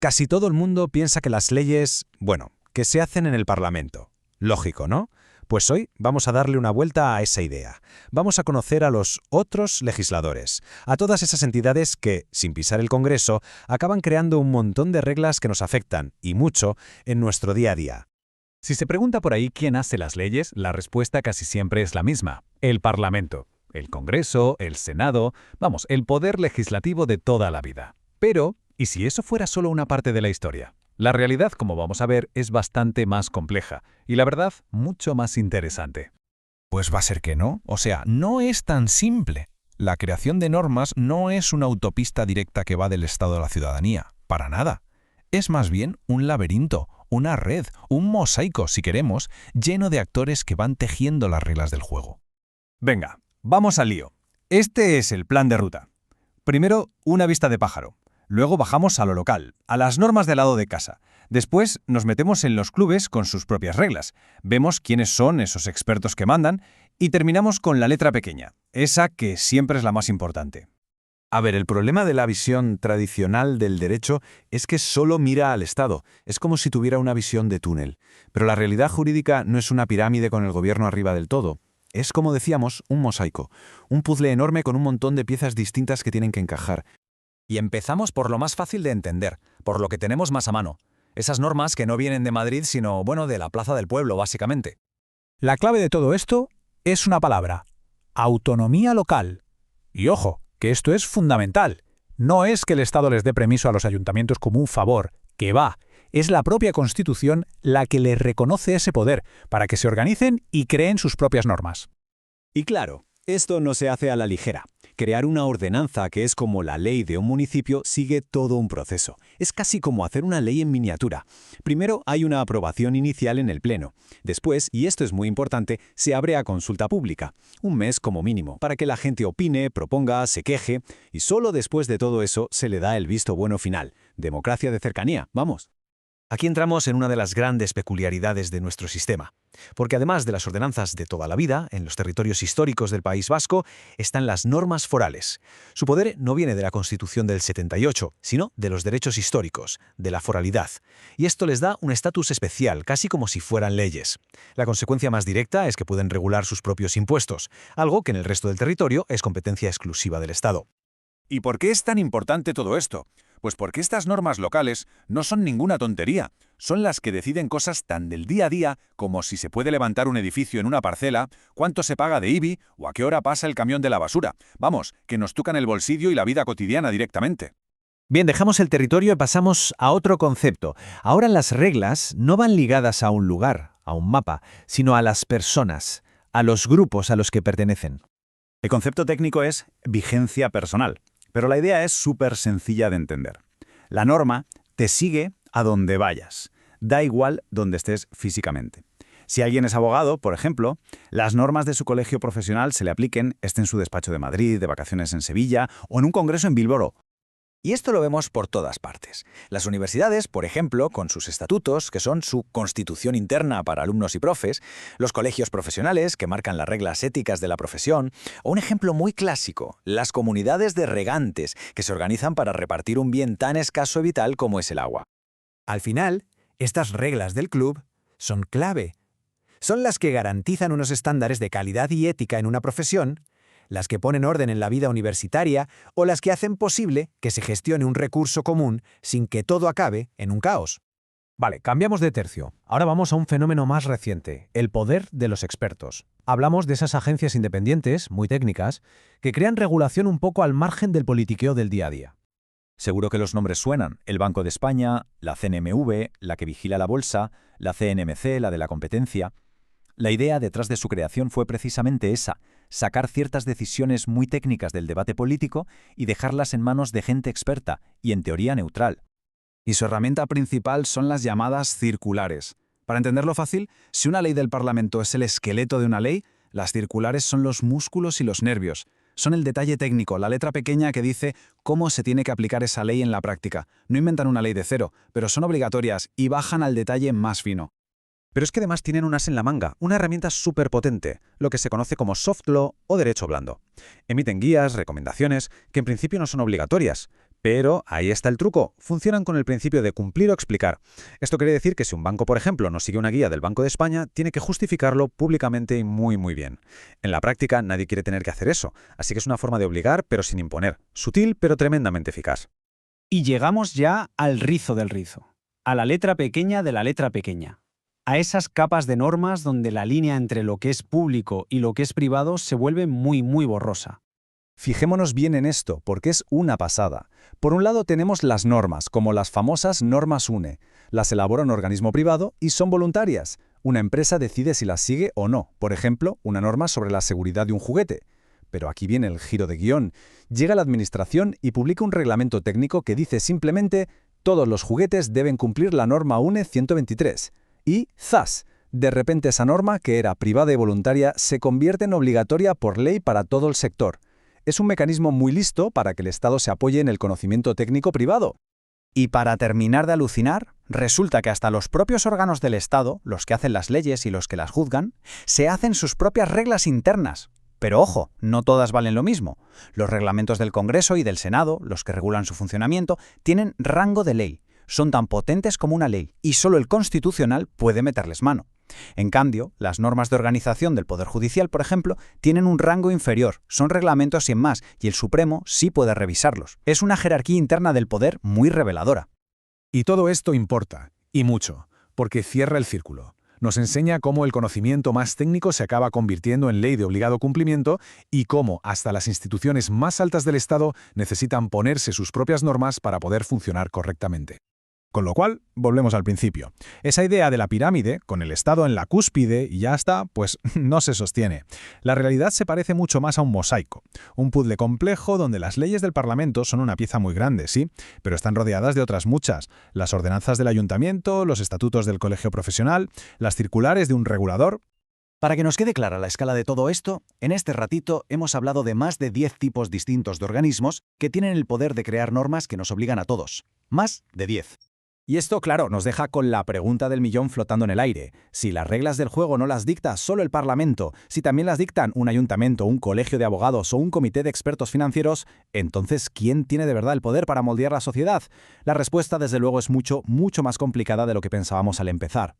Casi todo el mundo piensa que las leyes, bueno, que se hacen en el Parlamento. Lógico, ¿no? Pues hoy vamos a darle una vuelta a esa idea. Vamos a conocer a los otros legisladores, a todas esas entidades que, sin pisar el Congreso, acaban creando un montón de reglas que nos afectan, y mucho, en nuestro día a día. Si se pregunta por ahí quién hace las leyes, la respuesta casi siempre es la misma: el Parlamento, el Congreso, el Senado, vamos, el poder legislativo de toda la vida. Pero, ¿y si eso fuera solo una parte de la historia? La realidad, como vamos a ver, es bastante más compleja y, la verdad, mucho más interesante. Pues va a ser que no. O sea, no es tan simple. La creación de normas no es una autopista directa que va del Estado a la ciudadanía. Para nada. Es más bien un laberinto, una red, un mosaico, si queremos, lleno de actores que van tejiendo las reglas del juego. Venga, vamos al lío. Este es el plan de ruta. Primero, una vista de pájaro. Luego bajamos a lo local, a las normas del lado de casa. Después nos metemos en los clubes con sus propias reglas. Vemos quiénes son esos expertos que mandan y terminamos con la letra pequeña, esa que siempre es la más importante. A ver, el problema de la visión tradicional del derecho es que solo mira al Estado. Es como si tuviera una visión de túnel. Pero la realidad jurídica no es una pirámide con el gobierno arriba del todo. Es, como decíamos, un mosaico. Un puzzle enorme con un montón de piezas distintas que tienen que encajar. Y empezamos por lo más fácil de entender, por lo que tenemos más a mano. Esas normas que no vienen de Madrid, sino, bueno, de la Plaza del Pueblo, básicamente. La clave de todo esto es una palabra: autonomía local. Y ojo, que esto es fundamental. No es que el Estado les dé permiso a los ayuntamientos como un favor, que va. Es la propia Constitución la que les reconoce ese poder para que se organicen y creen sus propias normas. Y claro, esto no se hace a la ligera. Crear una ordenanza que es como la ley de un municipio sigue todo un proceso. Es casi como hacer una ley en miniatura. Primero hay una aprobación inicial en el Pleno. Después, y esto es muy importante, se abre a consulta pública. Un mes como mínimo, para que la gente opine, proponga, se queje. Y solo después de todo eso se le da el visto bueno final. Democracia de cercanía, vamos. Aquí entramos en una de las grandes peculiaridades de nuestro sistema, porque además de las ordenanzas de toda la vida, en los territorios históricos del País Vasco, están las normas forales. Su poder no viene de la Constitución del 78, sino de los derechos históricos, de la foralidad. Y esto les da un estatus especial, casi como si fueran leyes. La consecuencia más directa es que pueden regular sus propios impuestos, algo que en el resto del territorio es competencia exclusiva del Estado. ¿Y por qué es tan importante todo esto? Pues porque estas normas locales no son ninguna tontería. Son las que deciden cosas tan del día a día como si se puede levantar un edificio en una parcela, cuánto se paga de IBI o a qué hora pasa el camión de la basura. Vamos, que nos tocan el bolsillo y la vida cotidiana directamente. Bien, dejamos el territorio y pasamos a otro concepto. Ahora las reglas no van ligadas a un lugar, a un mapa, sino a las personas, a los grupos a los que pertenecen. El concepto técnico es vigencia personal. Pero la idea es súper sencilla de entender. La norma te sigue a donde vayas. Da igual donde estés físicamente. Si alguien es abogado, por ejemplo, las normas de su colegio profesional se le apliquen, esté en su despacho de Madrid, de vacaciones en Sevilla o en un congreso en Bilbao. Y esto lo vemos por todas partes. Las universidades, por ejemplo, con sus estatutos, que son su constitución interna para alumnos y profes, los colegios profesionales, que marcan las reglas éticas de la profesión, o un ejemplo muy clásico, las comunidades de regantes, que se organizan para repartir un bien tan escaso y vital como es el agua. Al final, estas reglas del club son clave. Son las que garantizan unos estándares de calidad y ética en una profesión, las que ponen orden en la vida universitaria o las que hacen posible que se gestione un recurso común sin que todo acabe en un caos. Vale, cambiamos de tercio. Ahora vamos a un fenómeno más reciente, el poder de los expertos. Hablamos de esas agencias independientes, muy técnicas, que crean regulación un poco al margen del politiqueo del día a día. Seguro que los nombres suenan: el Banco de España, la CNMV, la que vigila la bolsa, la CNMC, la de la competencia. La idea detrás de su creación fue precisamente esa: sacar ciertas decisiones muy técnicas del debate político y dejarlas en manos de gente experta y, en teoría, neutral. Y su herramienta principal son las llamadas circulares. Para entenderlo fácil, si una ley del Parlamento es el esqueleto de una ley, las circulares son los músculos y los nervios. Son el detalle técnico, la letra pequeña que dice cómo se tiene que aplicar esa ley en la práctica. No inventan una ley de cero, pero son obligatorias y bajan al detalle más fino. Pero es que además tienen un as en la manga, una herramienta súper potente, lo que se conoce como soft law o derecho blando. Emiten guías, recomendaciones, que en principio no son obligatorias, Pero ahí está el truco. Funcionan con el principio de cumplir o explicar. Esto quiere decir que si un banco, por ejemplo, no sigue una guía del Banco de España, tiene que justificarlo públicamente y muy bien. En la práctica, nadie quiere tener que hacer eso, así que es una forma de obligar, pero sin imponer. Sutil, pero tremendamente eficaz. Y llegamos ya al rizo del rizo, a la letra pequeña de la letra pequeña, a esas capas de normas donde la línea entre lo que es público y lo que es privado se vuelve muy borrosa. Fijémonos bien en esto, porque es una pasada. Por un lado tenemos las normas, como las famosas normas UNE. Las elabora un organismo privado y son voluntarias. Una empresa decide si las sigue o no. Por ejemplo, una norma sobre la seguridad de un juguete. Pero aquí viene el giro de guión. Llega la administración y publica un reglamento técnico que dice simplemente «Todos los juguetes deben cumplir la norma UNE 123». Y ¡zas! De repente esa norma, que era privada y voluntaria, se convierte en obligatoria por ley para todo el sector. Es un mecanismo muy listo para que el Estado se apoye en el conocimiento técnico privado. Y para terminar de alucinar, resulta que hasta los propios órganos del Estado, los que hacen las leyes y los que las juzgan, se hacen sus propias reglas internas. Pero ojo, no todas valen lo mismo. Los reglamentos del Congreso y del Senado, los que regulan su funcionamiento, tienen rango de ley. Son tan potentes como una ley, y solo el Constitucional puede meterles mano. En cambio, las normas de organización del Poder Judicial, por ejemplo, tienen un rango inferior, son reglamentos sin más, y el Supremo sí puede revisarlos. Es una jerarquía interna del poder muy reveladora. Y todo esto importa, y mucho, porque cierra el círculo. Nos enseña cómo el conocimiento más técnico se acaba convirtiendo en ley de obligado cumplimiento y cómo hasta las instituciones más altas del Estado necesitan ponerse sus propias normas para poder funcionar correctamente. Con lo cual, volvemos al principio. Esa idea de la pirámide, con el Estado en la cúspide y ya está, pues no se sostiene. La realidad se parece mucho más a un mosaico, un puzzle complejo donde las leyes del Parlamento son una pieza muy grande, sí, pero están rodeadas de otras muchas. Las ordenanzas del ayuntamiento, los estatutos del colegio profesional, las circulares de un regulador. Para que nos quede clara la escala de todo esto, en este ratito hemos hablado de más de 10 tipos distintos de organismos que tienen el poder de crear normas que nos obligan a todos. Más de 10. Y esto, claro, nos deja con la pregunta del millón flotando en el aire. Si las reglas del juego no las dicta solo el Parlamento, si también las dictan un ayuntamiento, un colegio de abogados o un comité de expertos financieros, entonces, ¿quién tiene de verdad el poder para moldear la sociedad? La respuesta, desde luego, es mucho más complicada de lo que pensábamos al empezar.